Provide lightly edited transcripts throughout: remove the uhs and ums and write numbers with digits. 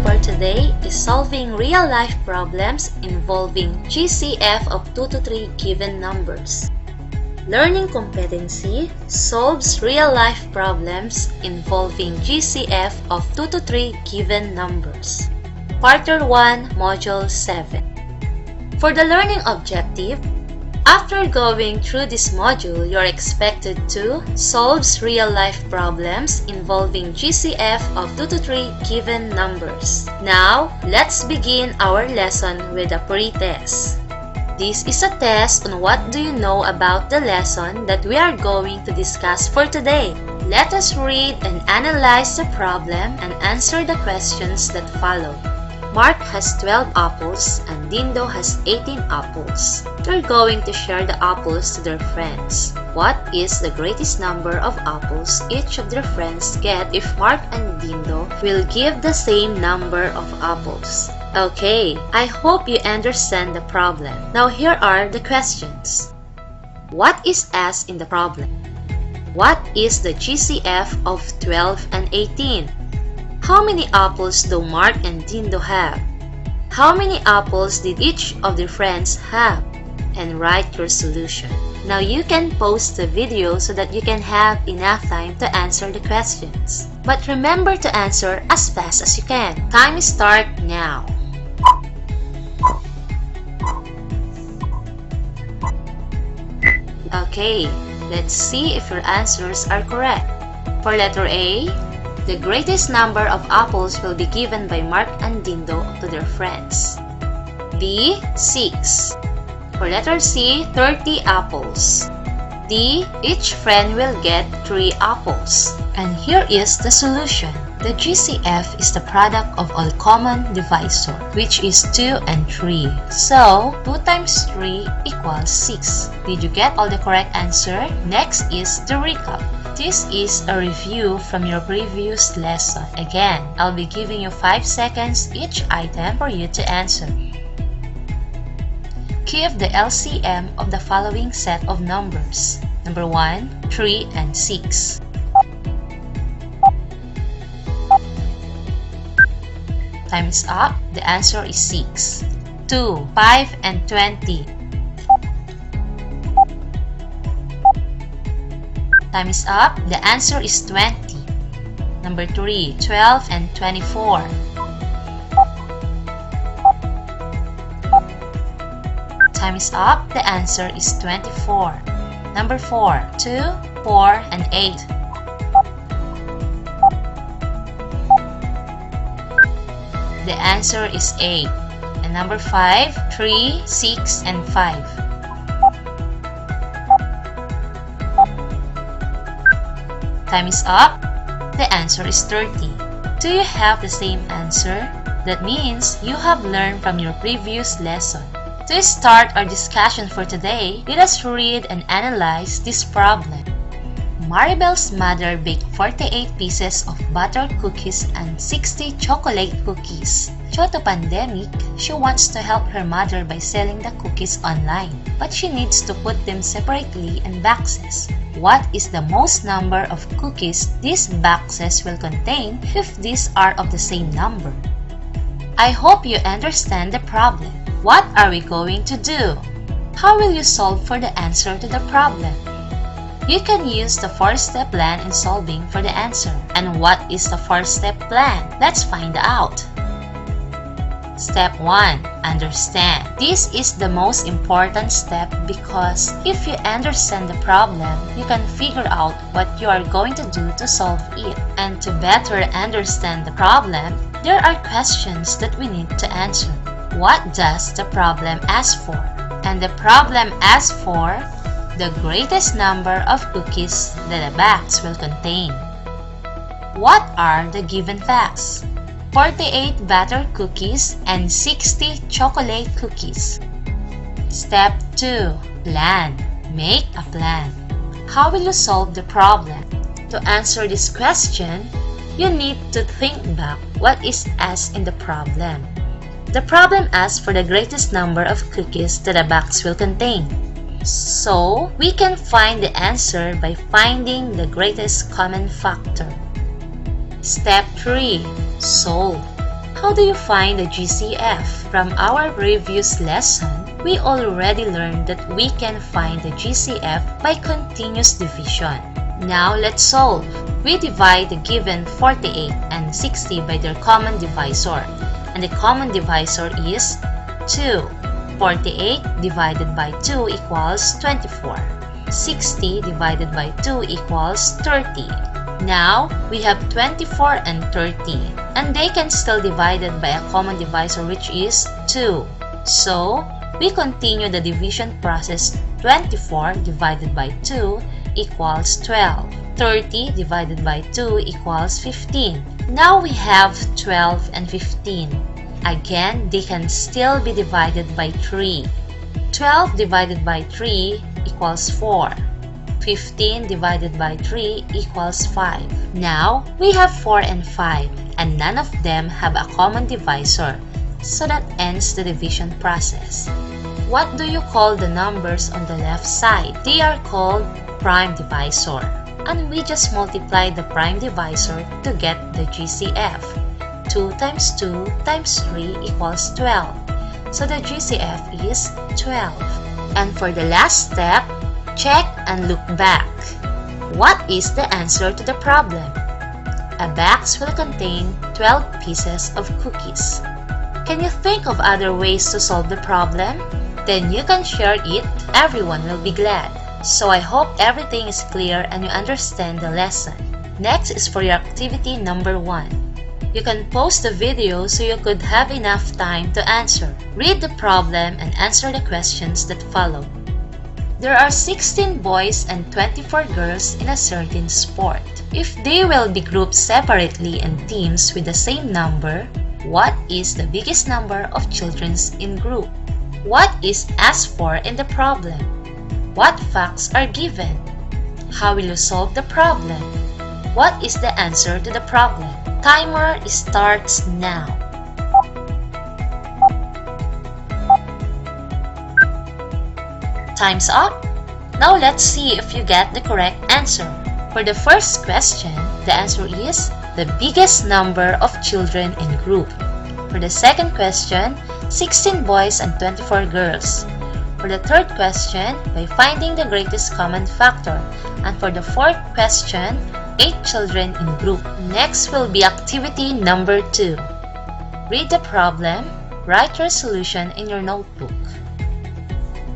for today is solving real-life problems involving GCF of 2 to 3 given numbers. Learning competency solves real-life problems involving GCF of 2 to 3 given numbers. Quarter 1, Module 7. For the learning objective, after going through this module, you're expected to solve real-life problems involving GCF of 2 to 3 given numbers. Now, let's begin our lesson with a pretest. This is a test on what do you know about the lesson that we are going to discuss for today. Let us read and analyze the problem and answer the questions that follow. Mark has 12 apples and Dindo has 18 apples. They're going to share the apples to their friends. What is the greatest number of apples each of their friends get if Mark and Dindo will give the same number of apples? Okay, I hope you understand the problem. Now here are the questions. What is S in the problem? What is the GCF of 12 and 18? How many apples do Mark and Dindo have? How many apples did each of their friends have? And write your solution. Now you can pause the video so that you can have enough time to answer the questions. But remember to answer as fast as you can. Time start now. Okay, let's see if your answers are correct. For letter A, the greatest number of apples will be given by Mark and Dindo to their friends. B. 6. For letter C, 30 apples. D. Each friend will get 3 apples. And here is the solution. The GCF is the product of all common divisor, which is 2 and 3. So, 2 times 3 equals 6. Did you get all the correct answer? Next is the recap. This is a review from your previous lesson. Again, I'll be giving you 5 seconds each item for you to answer. Give the LCM of the following set of numbers. Number 1, 3, and 6. Time is up. The answer is 6. 2, 5, and 20. Time is up. The answer is 20. Number 3, 12 and 24. Time is up. The answer is 24. Number 4, 2, 4, and 8. The answer is 8. And number 5, 3, 6, and 5. Time is up. The answer is 30. Do you have the same answer? That means you have learned from your previous lesson. To start our discussion for today, let us read and analyze this problem. Maribel's mother baked 48 pieces of buttered cookies and 60 chocolate cookies. Due to pandemic, she wants to help her mother by selling the cookies online, but she needs to put them separately in boxes. What is the most number of cookies these boxes will contain if these are of the same number? I hope you understand the problem. What are we going to do? How will you solve for the answer to the problem? You can use the 4-step plan in solving for the answer. And what is the 4-step plan? Let's find out. Step 1. Understand. This is the most important step because if you understand the problem, you can figure out what you are going to do to solve it. And to better understand the problem, there are questions that we need to answer. What does the problem ask for? And the problem asks for the greatest number of cookies that a box will contain. What are the given facts? 48 buttered cookies and 60 chocolate cookies. Step 2. Plan. Make a plan. How will you solve the problem? To answer this question, you need to think back what is S in the problem. The problem asks for the greatest number of cookies that a box will contain. So, we can find the answer by finding the greatest common factor. Step 3. Solve. How do you find the GCF? From our previous lesson, we already learned that we can find the GCF by continuous division. Now let's solve. We divide the given 48 and 60 by their common divisor. And the common divisor is 2. 48 divided by 2 equals 24. 60 divided by 2 equals 30. Now, we have 24 and 30, and they can still be divided by a common divisor which is 2. So, we continue the division process. 24 divided by 2 equals 12. 30 divided by 2 equals 15. Now we have 12 and 15. Again, they can still be divided by 3. 12 divided by 3 equals 4. 15 divided by 3 equals 5. Now, we have 4 and 5, and none of them have a common divisor, so that ends the division process. What do you call the numbers on the left side? They are called prime divisor, and we just multiply the prime divisor to get the GCF. 2 times 2 times 3 equals 12, so the GCF is 12. And for the last step, check and look back. What is the answer to the problem? A box will contain 12 pieces of cookies. Can you think of other ways to solve the problem? Then you can share it. Everyone will be glad. So I hope everything is clear and you understand the lesson. Next is for your activity number 1. You can pause the video so you could have enough time to answer. Read the problem and answer the questions that follow. There are 16 boys and 24 girls in a certain sport. If they will be grouped separately in teams with the same number, what is the biggest number of children in group? What is asked for in the problem? What facts are given? How will you solve the problem? What is the answer to the problem? Timer starts now. Time's up. Now let's see if you get the correct answer. For the first question, the answer is the biggest number of children in group. For the second question, 16 boys and 24 girls. For the third question, by finding the greatest common factor. And for the fourth question, 8 children in group. Next will be activity number 2. Read the problem, write your solution in your notebook.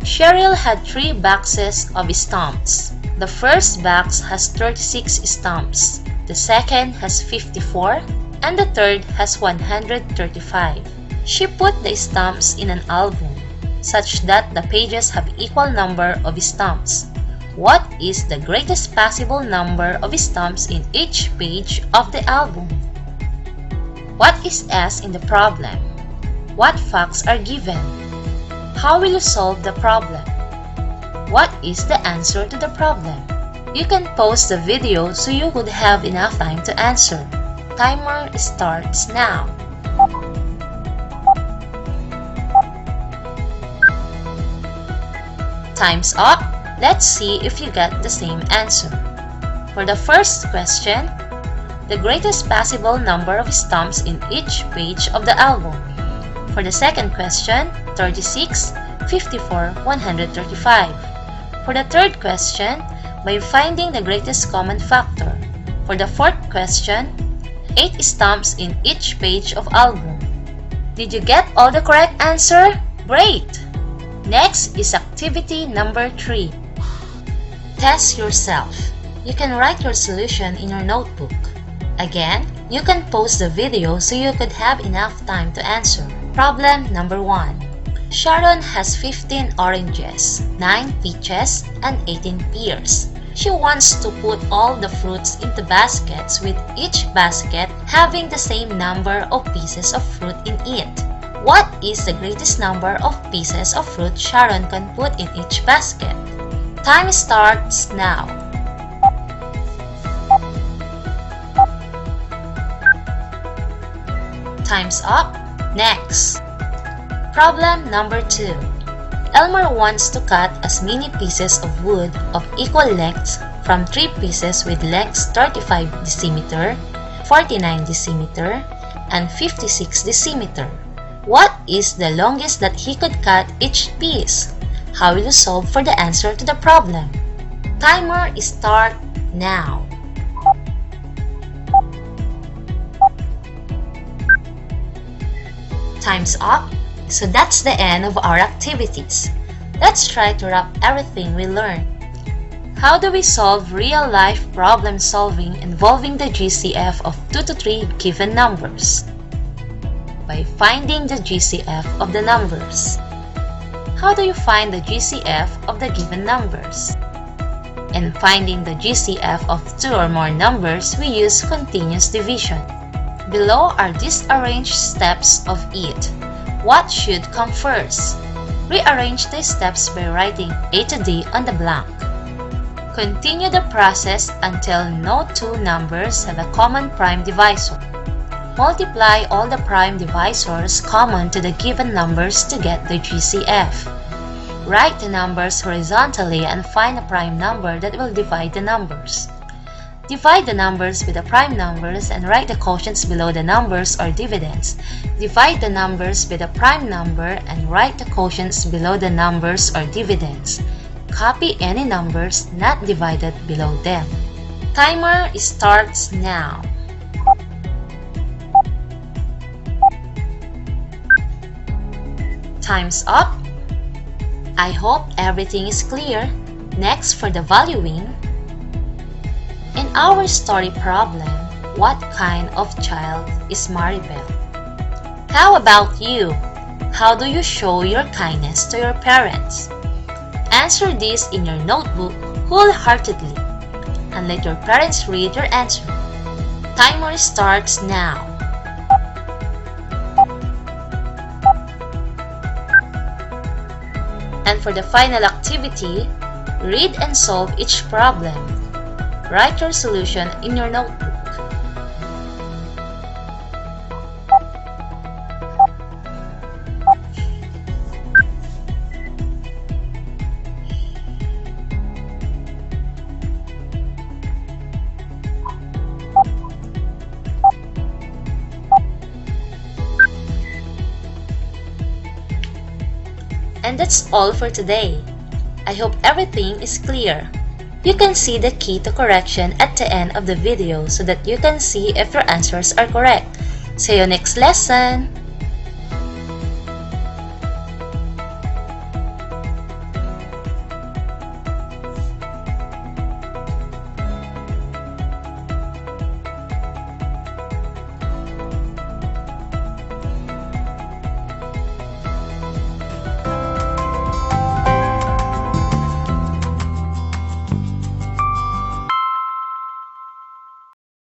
Cheryl had 3 boxes of stamps. The first box has 36 stamps, the second has 54, and the third has 135. She put the stamps in an album, such that the pages have equal number of stamps. What is the greatest possible number of stamps in each page of the album? What is asked in the problem? What facts are given? How will you solve the problem? What is the answer to the problem? You can pause the video so you would have enough time to answer. Timer starts now. Time's up. Let's see if you get the same answer. For the first question, the greatest possible number of stamps in each page of the album. For the second question, 36, 54, 135. For the third question, by finding the greatest common factor. For the fourth question, 8 stamps in each page of album. Did you get all the correct answer? Great! Next is activity number 3. Test yourself. You can write your solution in your notebook. Again, you can pause the video so you could have enough time to answer. Problem number 1. Sharon has 15 oranges, 9 peaches, and 18 pears. She wants to put all the fruits into baskets, with each basket having the same number of pieces of fruit in it. What is the greatest number of pieces of fruit Sharon can put in each basket? Time starts now. Time's up. Next. Problem number 2. Elmer wants to cut as many pieces of wood of equal lengths from 3 pieces with lengths 35 decimeter, 49 decimeter, and 56 decimeter. What is the longest that he could cut each piece? How will you solve for the answer to the problem? Timer start now. Time's up, so that's the end of our activities. Let's try to wrap everything we learned. How do we solve real-life problem solving involving the GCF of 2 to 3 given numbers? By finding the GCF of the numbers. How do you find the GCF of the given numbers? In finding the GCF of 2 or more numbers, we use continuous division. Below are disarranged steps of it. What should come first? Rearrange the steps by writing A to D on the blank. Continue the process until no two numbers have a common prime divisor. Multiply all the prime divisors common to the given numbers to get the GCF. Write the numbers horizontally and find a prime number that will divide the numbers. Divide the numbers with the prime numbers and write the quotients below the numbers or dividends. Divide the numbers with a prime number and write the quotients below the numbers or dividends. Copy any numbers not divided below them. Timer starts now. Time's up. I hope everything is clear. Next, for the valuing. In our story problem, what kind of child is Maribel? How about you? How do you show your kindness to your parents? Answer this in your notebook wholeheartedly and let your parents read your answer. Timer starts now. And for the final activity, read and solve each problem. Write your solution in your notebook. And that's all for today. I hope everything is clear. You can see the key to correction at the end of the video so that you can see if your answers are correct. See you next lesson!